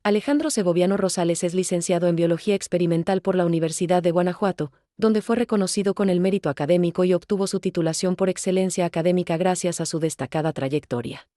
Alejandro Segoviano Rosales es licenciado en Biología Experimental por la Universidad de Guanajuato, donde fue reconocido con el mérito académico y obtuvo su titulación por excelencia académica gracias a su destacada trayectoria.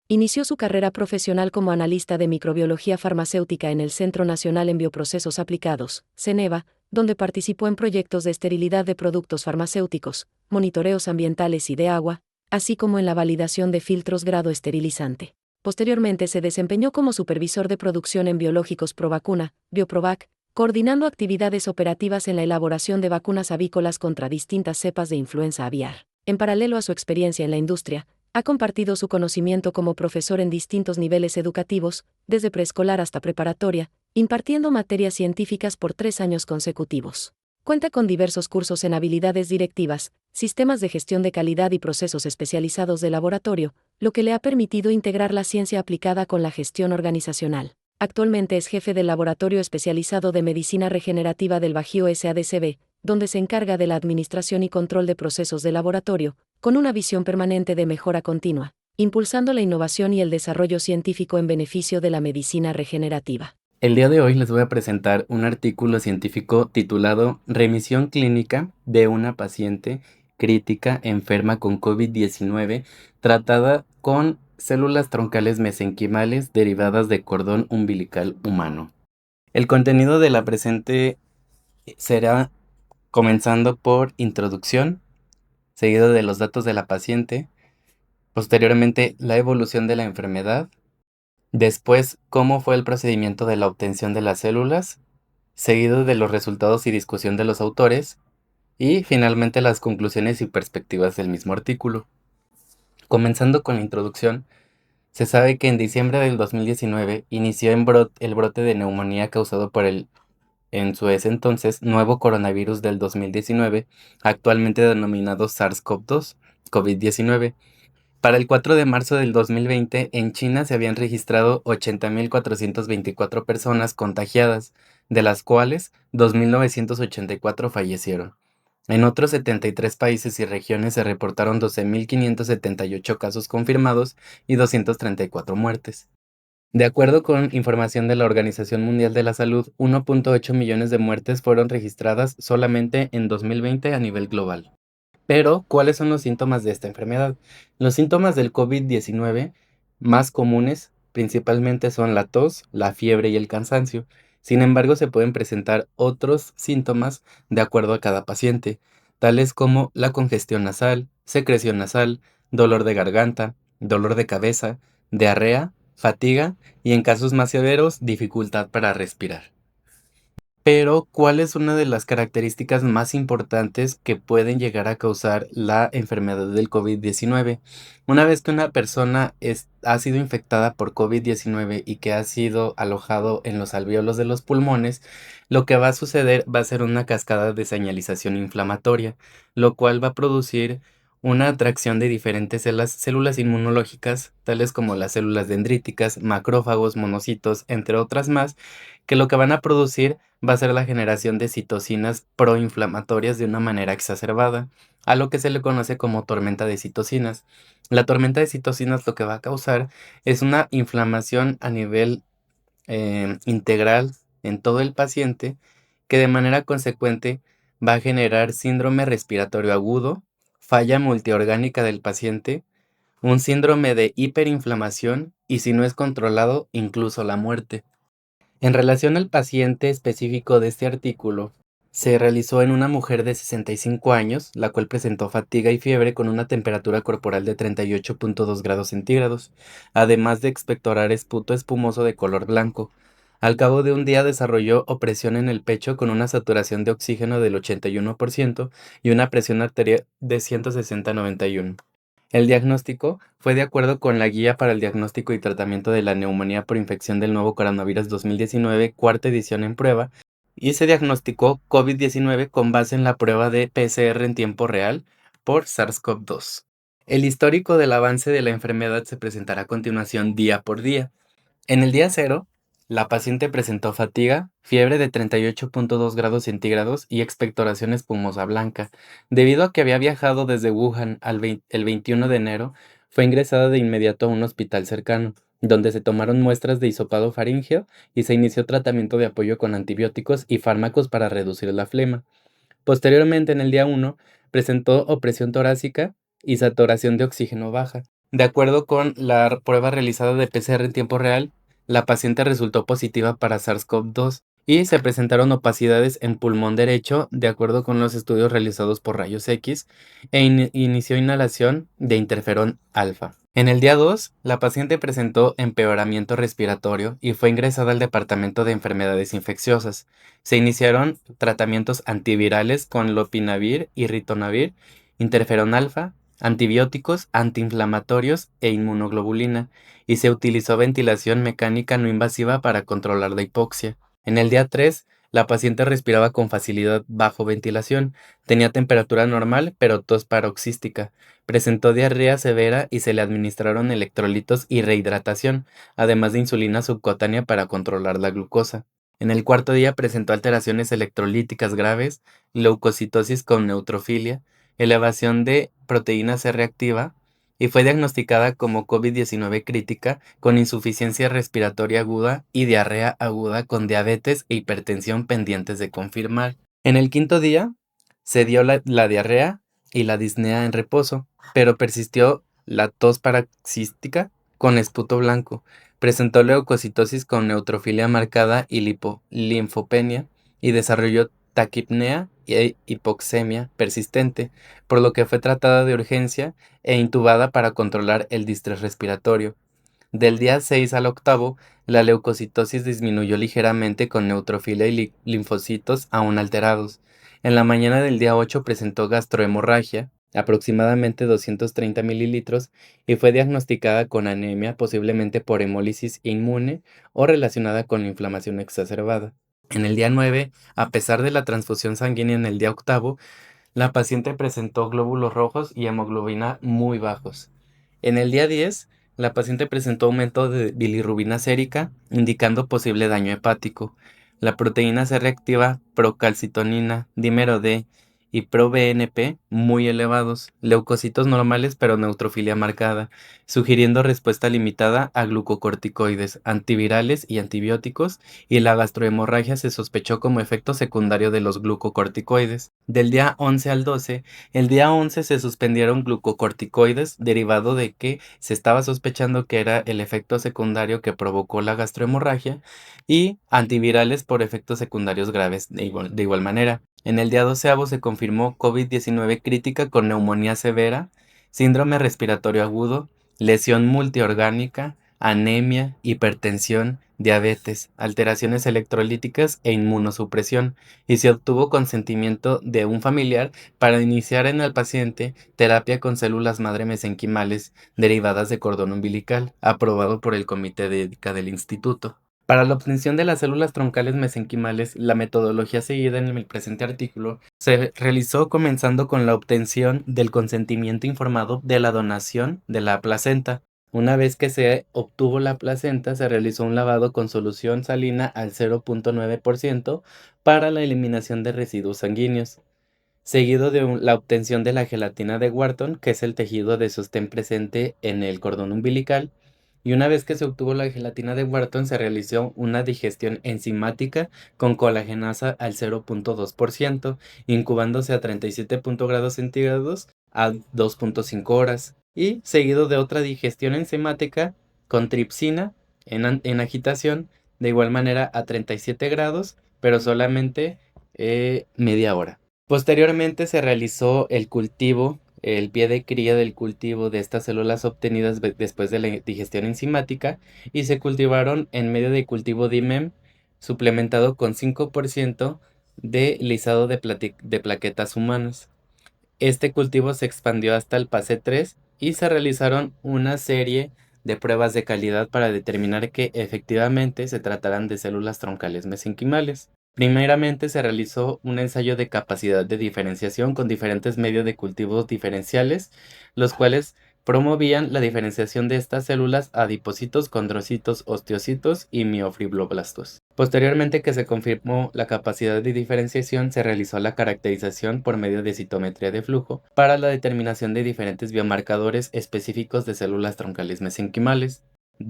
Inició su carrera profesional como analista de microbiología farmacéutica en el Centro Nacional en Bioprocesos Aplicados, CENEVA, donde participó en proyectos de esterilidad de productos farmacéuticos, monitoreos ambientales y de agua, así como en la validación de filtros grado esterilizante. Posteriormente se desempeñó como supervisor de producción en biológicos Provacuna, Bioprovac, coordinando actividades operativas en la elaboración de vacunas avícolas contra distintas cepas de influenza aviar. En paralelo a su experiencia en la industria, ha compartido su conocimiento como profesor en distintos niveles educativos, desde preescolar hasta preparatoria, impartiendo materias científicas por 3 años consecutivos. Cuenta con diversos cursos en habilidades directivas, sistemas de gestión de calidad y procesos especializados de laboratorio, lo que le ha permitido integrar la ciencia aplicada con la gestión organizacional. Actualmente es jefe del Laboratorio Especializado de Medicina Regenerativa del Bajío SADCB, donde se encarga de la administración y control de procesos de laboratorio, con una visión permanente de mejora continua, impulsando la innovación y el desarrollo científico en beneficio de la medicina regenerativa. El día de hoy les voy a presentar un artículo científico titulado Remisión clínica de una paciente crítica enferma con COVID-19 tratada con células troncales mesenquimales derivadas de cordón umbilical humano. El contenido de la presente será comenzando por introducción, seguido de los datos de la paciente, posteriormente la evolución de la enfermedad, después cómo fue el procedimiento de la obtención de las células, seguido de los resultados y discusión de los autores, y finalmente las conclusiones y perspectivas del mismo artículo. Comenzando con la introducción, se sabe que en diciembre del 2019 inició el brote de neumonía causado por en su ese entonces, nuevo coronavirus del 2019, actualmente denominado SARS-CoV-2, COVID-19. Para el 4 de marzo del 2020, en China se habían registrado 80.424 personas contagiadas, de las cuales 2.984 fallecieron. En otros 73 países y regiones se reportaron 12.578 casos confirmados y 234 muertes. De acuerdo con información de la Organización Mundial de la Salud, 1.8 millones de muertes fueron registradas solamente en 2020 a nivel global. Pero, ¿cuáles son los síntomas de esta enfermedad? Los síntomas del COVID-19 más comunes principalmente son la tos, la fiebre y el cansancio. Sin embargo, se pueden presentar otros síntomas de acuerdo a cada paciente, tales como la congestión nasal, secreción nasal, dolor de garganta, dolor de cabeza, diarrea, fatiga y en casos más severos, dificultad para respirar. Pero, ¿cuál es una de las características más importantes que pueden llegar a causar la enfermedad del COVID-19? Una vez que una persona ha sido infectada por COVID-19 y que ha sido alojado en los alvéolos de los pulmones, lo que va a suceder va a ser una cascada de señalización inflamatoria, lo cual va a producir una atracción de diferentes células inmunológicas, tales como las células dendríticas, macrófagos, monocitos, entre otras más, que lo que van a producir va a ser la generación de citocinas proinflamatorias de una manera exacerbada, a lo que se le conoce como tormenta de citocinas. La tormenta de citocinas lo que va a causar es una inflamación a nivel integral en todo el paciente, que de manera consecuente va a generar síndrome respiratorio agudo, falla multiorgánica del paciente, un síndrome de hiperinflamación y, si no es controlado, incluso la muerte. En relación al paciente específico de este artículo, se realizó en una mujer de 65 años, la cual presentó fatiga y fiebre con una temperatura corporal de 38.2 grados centígrados, además de expectorar esputo espumoso de color blanco. Al cabo de un día desarrolló opresión en el pecho con una saturación de oxígeno del 81% y una presión arterial de 160/91. El diagnóstico fue de acuerdo con la Guía para el Diagnóstico y Tratamiento de la Neumonía por Infección del Nuevo Coronavirus 2019, cuarta edición en prueba, y se diagnosticó COVID-19 con base en la prueba de PCR en tiempo real por SARS-CoV-2. El histórico del avance de la enfermedad se presentará a continuación día por día. En el día cero, la paciente presentó fatiga, fiebre de 38.2 grados centígrados y expectoración espumosa blanca. Debido a que había viajado desde Wuhan el 21 de enero, fue ingresada de inmediato a un hospital cercano. donde se tomaron muestras de hisopado faríngeo y se inició tratamiento de apoyo con antibióticos y fármacos para reducir la flema. Posteriormente, en el día 1, presentó opresión torácica y saturación de oxígeno baja. De acuerdo con la prueba realizada de PCR en tiempo real, la paciente resultó positiva para SARS-CoV-2 y se presentaron opacidades en pulmón derecho, de acuerdo con los estudios realizados por rayos X, e inició inhalación de interferón alfa. En el día 2, la paciente presentó empeoramiento respiratorio y fue ingresada al departamento de enfermedades infecciosas. Se iniciaron tratamientos antivirales con lopinavir y ritonavir, interferón alfa, antibióticos, antiinflamatorios e inmunoglobulina, y se utilizó ventilación mecánica no invasiva para controlar la hipoxia. En el día 3, la paciente respiraba con facilidad bajo ventilación, tenía temperatura normal pero tos paroxística, presentó diarrea severa y se le administraron electrolitos y rehidratación, además de insulina subcutánea para controlar la glucosa. En el cuarto día presentó alteraciones electrolíticas graves, leucocitosis con neutrofilia, elevación de proteína C reactiva y fue diagnosticada como COVID-19 crítica con insuficiencia respiratoria aguda y diarrea aguda con diabetes e hipertensión pendientes de confirmar. En el quinto día se dio la diarrea y la disnea en reposo, pero persistió la tos paroxística con esputo blanco. Presentó leucocitosis con neutrofilia marcada y linfopenia y desarrolló taquipnea e hipoxemia persistente, por lo que fue tratada de urgencia e intubada para controlar el distrés respiratorio. Del día 6 al octavo, la leucocitosis disminuyó ligeramente con neutrofilia y linfocitos aún alterados. En la mañana del día 8 presentó gastrohemorragia, aproximadamente 230 mililitros, y fue diagnosticada con anemia, posiblemente por hemólisis inmune o relacionada con la inflamación exacerbada. En el día 9, a pesar de la transfusión sanguínea en el día octavo, la paciente presentó glóbulos rojos y hemoglobina muy bajos. En el día 10, la paciente presentó aumento de bilirrubina sérica, indicando posible daño hepático. La proteína C reactiva, procalcitonina, dímero D y proBNP muy elevados, leucocitos normales pero neutrofilia marcada, sugiriendo respuesta limitada a glucocorticoides, antivirales y antibióticos, y la gastrohemorragia se sospechó como efecto secundario de los glucocorticoides. Del día 11 al 12, el día 11 se suspendieron glucocorticoides derivado de que se estaba sospechando que era el efecto secundario que provocó la gastrohemorragia, y antivirales por efectos secundarios graves de igual manera. En el día 12 se confirmó COVID-19 crítica con neumonía severa, síndrome respiratorio agudo, lesión multiorgánica, anemia, hipertensión, diabetes, alteraciones electrolíticas e inmunosupresión, y se obtuvo consentimiento de un familiar para iniciar en el paciente terapia con células madre mesenquimales derivadas de cordón umbilical, aprobado por el Comité de Ética del Instituto. Para la obtención de las células troncales mesenquimales, la metodología seguida en el presente artículo se realizó comenzando con la obtención del consentimiento informado de la donación de la placenta. Una vez que se obtuvo la placenta, se realizó un lavado con solución salina al 0.9% para la eliminación de residuos sanguíneos, seguido de la obtención de la gelatina de Wharton, que es el tejido de sostén presente en el cordón umbilical, y una vez que se obtuvo la gelatina de Wharton, se realizó una digestión enzimática con colagenasa al 0.2%, incubándose a 37 grados centígrados a 2.5 horas, y seguido de otra digestión enzimática con tripsina en agitación, de igual manera a 37 grados, pero solamente media hora. Posteriormente se realizó el cultivo, el pie de cría del cultivo de estas células obtenidas después de la digestión enzimática, y se cultivaron en medio de cultivo DIMEM suplementado con 5% de lisado de plaquetas humanas. Este cultivo se expandió hasta el PASE 3 y se realizaron una serie de pruebas de calidad para determinar que efectivamente se tratarán de células troncales mesenquimales. Primeramente se realizó un ensayo de capacidad de diferenciación con diferentes medios de cultivo diferenciales, los cuales promovían la diferenciación de estas células a adipocitos, condrocitos, osteocitos y miofibroblastos. Posteriormente que se confirmó la capacidad de diferenciación, se realizó la caracterización por medio de citometría de flujo para la determinación de diferentes biomarcadores específicos de células troncales mesenquimales.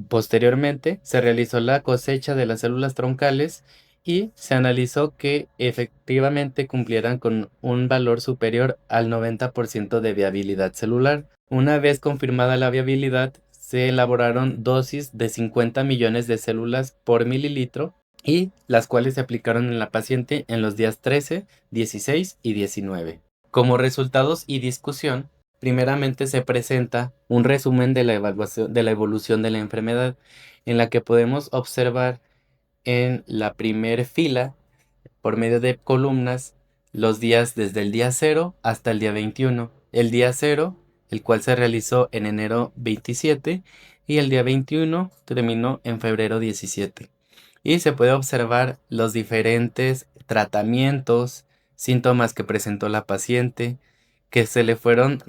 Posteriormente, se realizó la cosecha de las células troncales y se analizó que efectivamente cumplieran con un valor superior al 90% de viabilidad celular. Una vez confirmada la viabilidad, se elaboraron dosis de 50 millones de células por mililitro y las cuales se aplicaron en la paciente en los días 13, 16 y 19. Como resultados y discusión, primeramente se presenta un resumen de la evaluación de la evolución de la enfermedad, en la que podemos observar en la primer fila, por medio de columnas, los días desde el día 0 hasta el día 21. El día 0, el cual se realizó en enero 27, y el día 21 terminó en febrero 17. Y se puede observar los diferentes tratamientos, síntomas que presentó la paciente, que se le fueron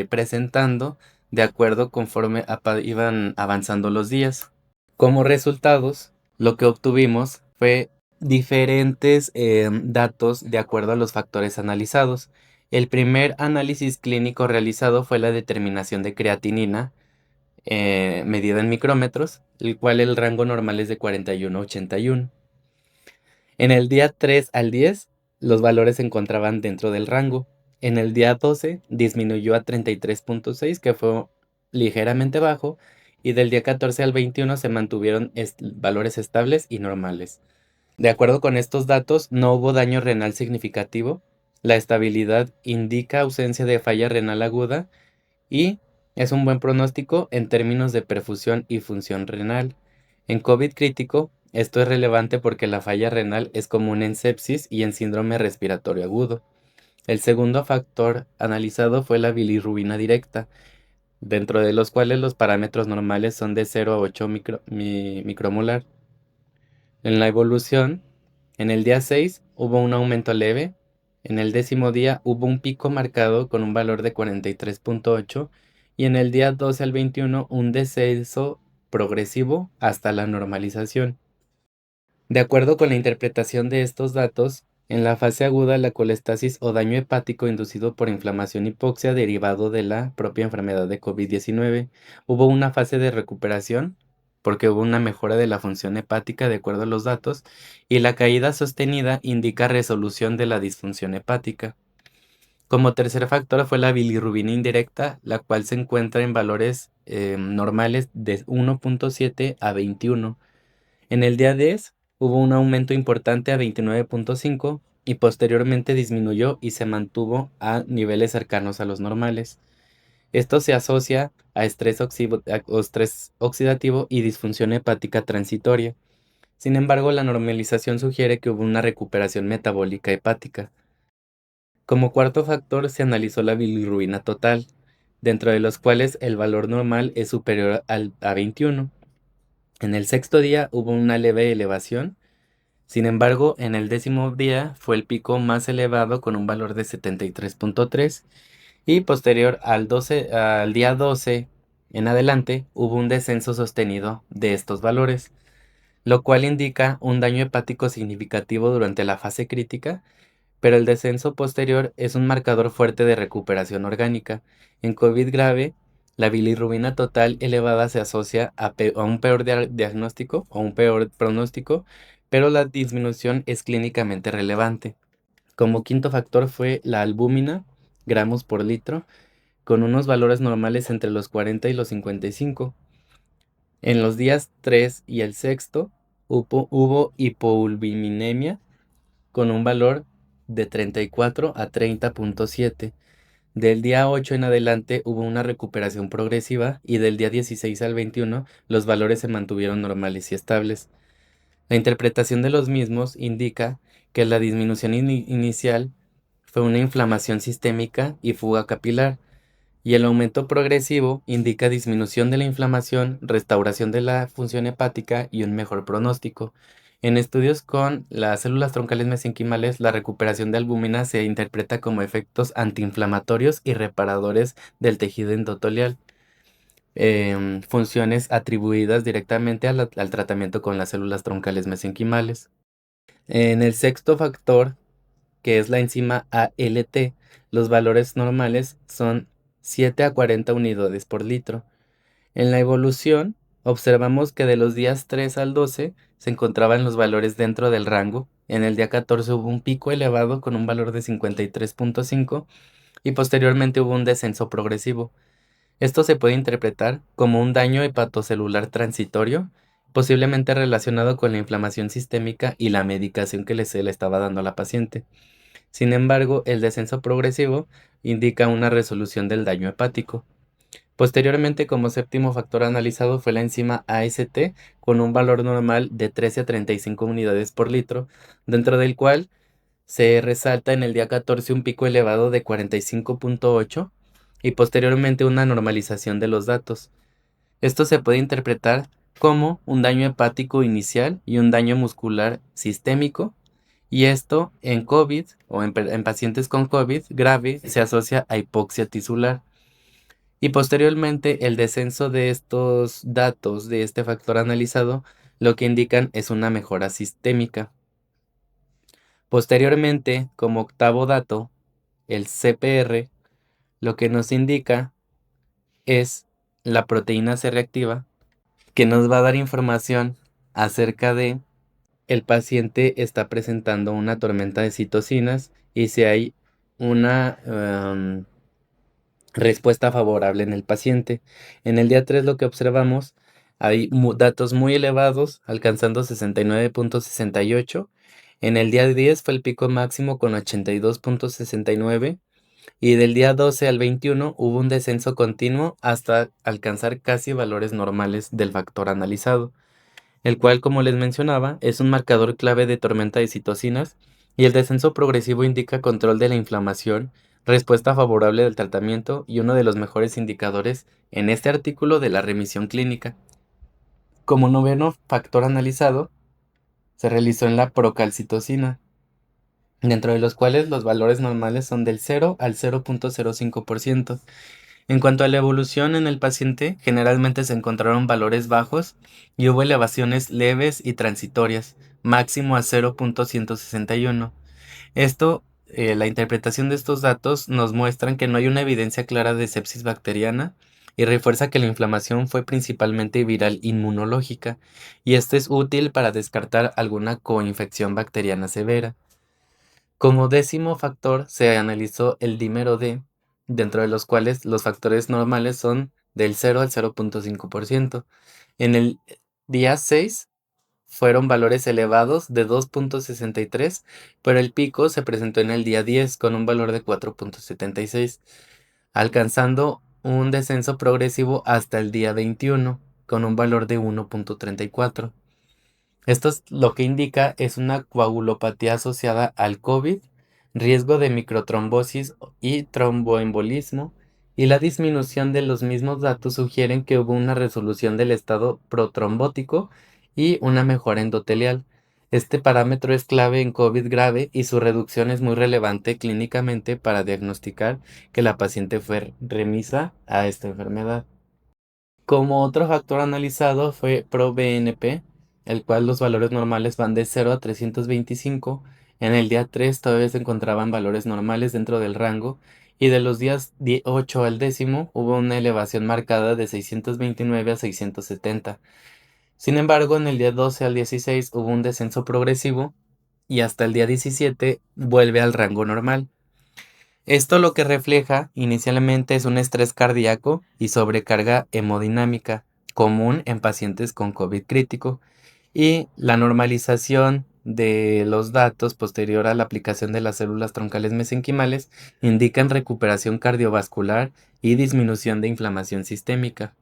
presentando de acuerdo conforme iban avanzando los días. Como resultados, lo que obtuvimos fue diferentes datos de acuerdo a los factores analizados. El primer análisis clínico realizado fue la determinación de creatinina medida en micrómetros, el cual el rango normal es de 41 a 81. En el día 3 al 10, los valores se encontraban dentro del rango. En el día 12 disminuyó a 33.6, que fue ligeramente bajo, y del día 14 al 21 se mantuvieron valores estables y normales. De acuerdo con estos datos, no hubo daño renal significativo. La estabilidad indica ausencia de falla renal aguda y es un buen pronóstico en términos de perfusión y función renal. En COVID crítico, esto es relevante porque la falla renal es común en sepsis y en síndrome respiratorio agudo. El segundo factor analizado fue la bilirrubina directa, dentro de los cuales los parámetros normales son de 0 a 8 micromolar. En la evolución, en el día 6 hubo un aumento leve, en el 10.º día hubo un pico marcado con un valor de 43.8 y en el día 12 al 21 un descenso progresivo hasta la normalización. De acuerdo con la interpretación de estos datos, en la fase aguda la colestasis o daño hepático inducido por inflamación hipoxia derivado de la propia enfermedad de COVID-19, hubo una fase de recuperación porque hubo una mejora de la función hepática de acuerdo a los datos y la caída sostenida indica resolución de la disfunción hepática. Como tercer factor fue la bilirrubina indirecta, la cual se encuentra en valores normales de 1.7 a 21. En el día 10 hubo un aumento importante a 29.5 y posteriormente disminuyó y se mantuvo a niveles cercanos a los normales. Esto se asocia a estrés oxidativo y disfunción hepática transitoria. Sin embargo, la normalización sugiere que hubo una recuperación metabólica hepática. Como cuarto factor se analizó la bilirrubina total, dentro de los cuales el valor normal es superior a 21. En el sexto día hubo una leve elevación. Sin embargo, en el 10.º día fue el pico más elevado con un valor de 73.3 y posterior al día 12 en adelante hubo un descenso sostenido de estos valores, lo cual indica un daño hepático significativo durante la fase crítica, pero el descenso posterior es un marcador fuerte de recuperación orgánica. En COVID grave, la bilirrubina total elevada se asocia a un peor diagnóstico o un peor pronóstico, pero la disminución es clínicamente relevante. Como quinto factor fue la albúmina, gramos por litro, con unos valores normales entre los 40 y los 55. En los días 3 y el sexto hubo hipoulbiminemia con un valor de 34 a 30.7. Del día 8 en adelante hubo una recuperación progresiva y del día 16 al 21 los valores se mantuvieron normales y estables. La interpretación de los mismos indica que la disminución inicial fue una inflamación sistémica y fuga capilar, y el aumento progresivo indica disminución de la inflamación, restauración de la función hepática y un mejor pronóstico. En estudios con las células troncales mesenquimales, la recuperación de albúmina se interpreta como efectos antiinflamatorios y reparadores del tejido endotelial, funciones atribuidas directamente al tratamiento con las células troncales mesenquimales. En el sexto factor, que es la enzima ALT, los valores normales son 7 a 40 unidades por litro. En la evolución, observamos que de los días 3 al 12 se encontraban los valores dentro del rango. En el día 14 hubo un pico elevado con un valor de 53.5 y posteriormente hubo un descenso progresivo. Esto se puede interpretar como un daño hepatocelular transitorio, posiblemente relacionado con la inflamación sistémica y la medicación que se le estaba dando a la paciente. Sin embargo, el descenso progresivo indica una resolución del daño hepático. Posteriormente, como séptimo factor analizado fue la enzima AST con un valor normal de 13 a 35 unidades por litro, dentro del cual se resalta en el día 14 un pico elevado de 45.8 y posteriormente una normalización de los datos. Esto se puede interpretar como un daño hepático inicial y un daño muscular sistémico, y esto en COVID o en pacientes con COVID grave se asocia a hipoxia tisular. Y posteriormente el descenso de estos datos de este factor analizado lo que indican es una mejora sistémica. Posteriormente, como octavo dato, el CPR lo que nos indica es la proteína C reactiva, que nos va a dar información acerca de el paciente está presentando una tormenta de citocinas y si hay una respuesta favorable en el paciente. En el día 3 lo que observamos, hay datos muy elevados, alcanzando 69.68. En el día 10 fue el pico máximo con 82.69 y del día 12 al 21 hubo un descenso continuo hasta alcanzar casi valores normales del factor analizado, el cual, como les mencionaba, es un marcador clave de tormenta de citocinas, y el descenso progresivo indica control de la inflamación, respuesta favorable del tratamiento y uno de los mejores indicadores en este artículo de la remisión clínica. Como noveno factor analizado, se realizó en la procalcitocina, dentro de los cuales los valores normales son del 0 al 0.05%. En cuanto a la evolución en el paciente, generalmente se encontraron valores bajos y hubo elevaciones leves y transitorias, máximo a 0.161. La interpretación de estos datos nos muestran que no hay una evidencia clara de sepsis bacteriana y refuerza que la inflamación fue principalmente viral inmunológica, y esto es útil para descartar alguna coinfección bacteriana severa. Como décimo factor se analizó el dímero D, dentro de los cuales los factores normales son del 0 al 0.5%. En el día 6 fueron valores elevados de 2.63, pero el pico se presentó en el día 10 con un valor de 4.76, alcanzando un descenso progresivo hasta el día 21 con un valor de 1.34. Esto lo que indica es una coagulopatía asociada al COVID, riesgo de microtrombosis y tromboembolismo, y la disminución de los mismos datos sugieren que hubo una resolución del estado protrombótico y una mejora endotelial. Este parámetro es clave en COVID grave y su reducción es muy relevante clínicamente para diagnosticar que la paciente fue remisa a esta enfermedad. Como otro factor analizado fue ProBNP, el cual los valores normales van de 0 a 325. En el día 3 todavía se encontraban valores normales dentro del rango, y de los días 8 al décimo hubo una elevación marcada de 629 a 670. Sin embargo, en el día 12 al 16 hubo un descenso progresivo y hasta el día 17 vuelve al rango normal. Esto lo que refleja inicialmente es un estrés cardíaco y sobrecarga hemodinámica común en pacientes con COVID crítico, y la normalización de los datos posterior a la aplicación de las células troncales mesenquimales indican recuperación cardiovascular y disminución de inflamación sistémica.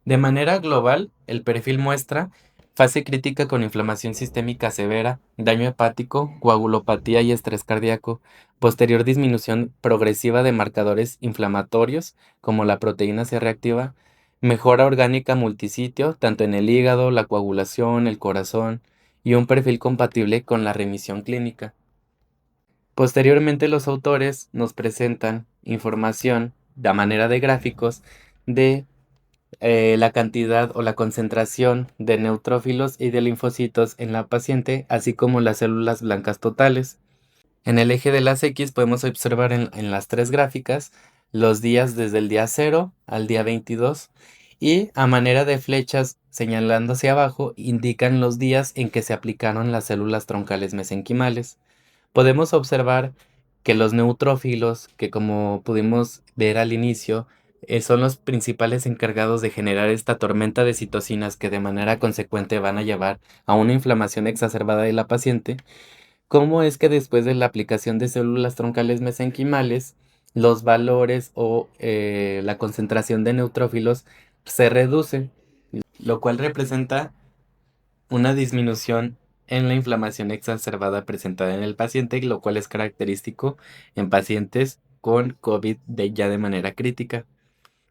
De manera global, el perfil muestra fase crítica con inflamación sistémica severa, daño hepático, coagulopatía y estrés cardíaco, posterior disminución progresiva de marcadores inflamatorios como la proteína C reactiva, mejora orgánica multisitio, tanto en el hígado, la coagulación, el corazón, y un perfil compatible con la remisión clínica. Posteriormente, los autores nos presentan información de manera de gráficos de la cantidad o la concentración de neutrófilos y de linfocitos en la paciente, así como las células blancas totales. En el eje de las X podemos observar en las tres gráficas los días desde el día 0 al día 22, y a manera de flechas señalando hacia abajo, indican los días en que se aplicaron las células troncales mesenquimales. Podemos observar que los neutrófilos, que como pudimos ver al inicio, son los principales encargados de generar esta tormenta de citocinas que de manera consecuente van a llevar a una inflamación exacerbada de la paciente. ¿Cómo es que después de la aplicación de células troncales mesenquimales, los valores o la concentración de neutrófilos se reduce, lo cual representa una disminución en la inflamación exacerbada presentada en el paciente, lo cual es característico en pacientes con COVID ya de manera crítica?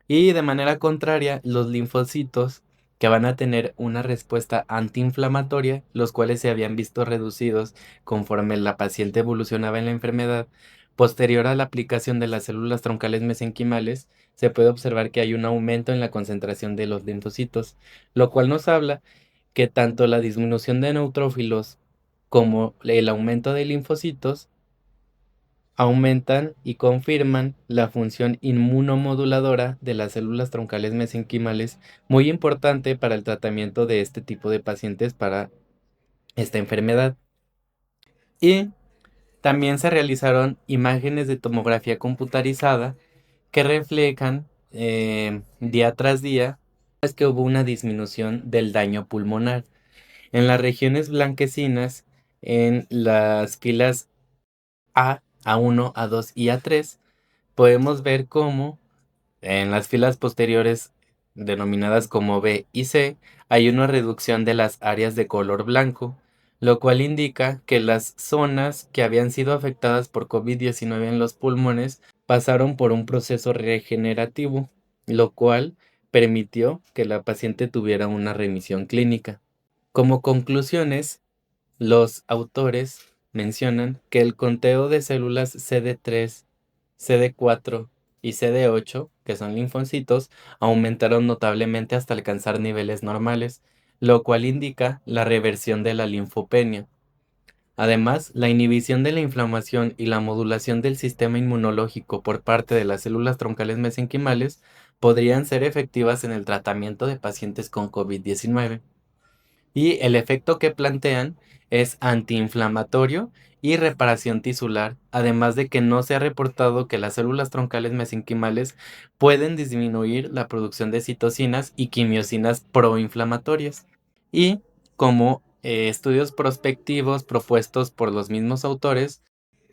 Y de manera contraria, los linfocitos que van a tener una respuesta antiinflamatoria, los cuales se habían visto reducidos conforme la paciente evolucionaba en la enfermedad, posterior a la aplicación de las células troncales mesenquimales, se puede observar que hay un aumento en la concentración de los linfocitos, lo cual nos habla que tanto la disminución de neutrófilos como el aumento de linfocitos aumentan y confirman la función inmunomoduladora de las células troncales mesenquimales, muy importante para el tratamiento de este tipo de pacientes para esta enfermedad. Y también se realizaron imágenes de tomografía computarizada que reflejan día tras día es que hubo una disminución del daño pulmonar. En las regiones blanquecinas, en las filas A1, A2 y A3, podemos ver cómo en las filas posteriores, denominadas como B y C, hay una reducción de las áreas de color blanco, lo cual indica que las zonas que habían sido afectadas por COVID-19 en los pulmones pasaron por un proceso regenerativo, lo cual permitió que la paciente tuviera una remisión clínica. Como conclusiones, los autores mencionan que el conteo de células CD3, CD4 y CD8, que son linfocitos, aumentaron notablemente hasta alcanzar niveles normales, lo cual indica la reversión de la linfopenia. Además, la inhibición de la inflamación y la modulación del sistema inmunológico por parte de las células troncales mesenquimales podrían ser efectivas en el tratamiento de pacientes con COVID-19. Y el efecto que plantean es antiinflamatorio y reparación tisular, además de que no se ha reportado que las células troncales mesenquimales pueden disminuir la producción de citocinas y quimiosinas proinflamatorias. Y como estudios prospectivos propuestos por los mismos autores,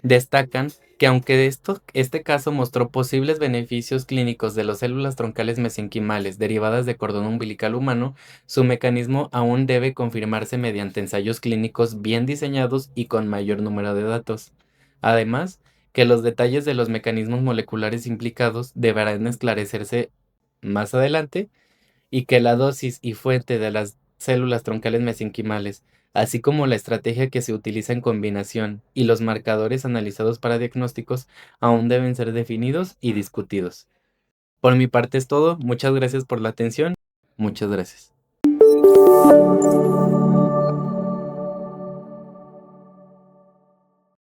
destacan que aunque este caso mostró posibles beneficios clínicos de las células troncales mesenquimales derivadas de cordón umbilical humano, su mecanismo aún debe confirmarse mediante ensayos clínicos bien diseñados y con mayor número de datos. Además, que los detalles de los mecanismos moleculares implicados deberán esclarecerse más adelante y que la dosis y fuente de las células troncales mesenquimales, así como la estrategia que se utiliza en combinación y los marcadores analizados para diagnósticos, aún deben ser definidos y discutidos. Por mi parte es todo. Muchas gracias por la atención. Muchas gracias.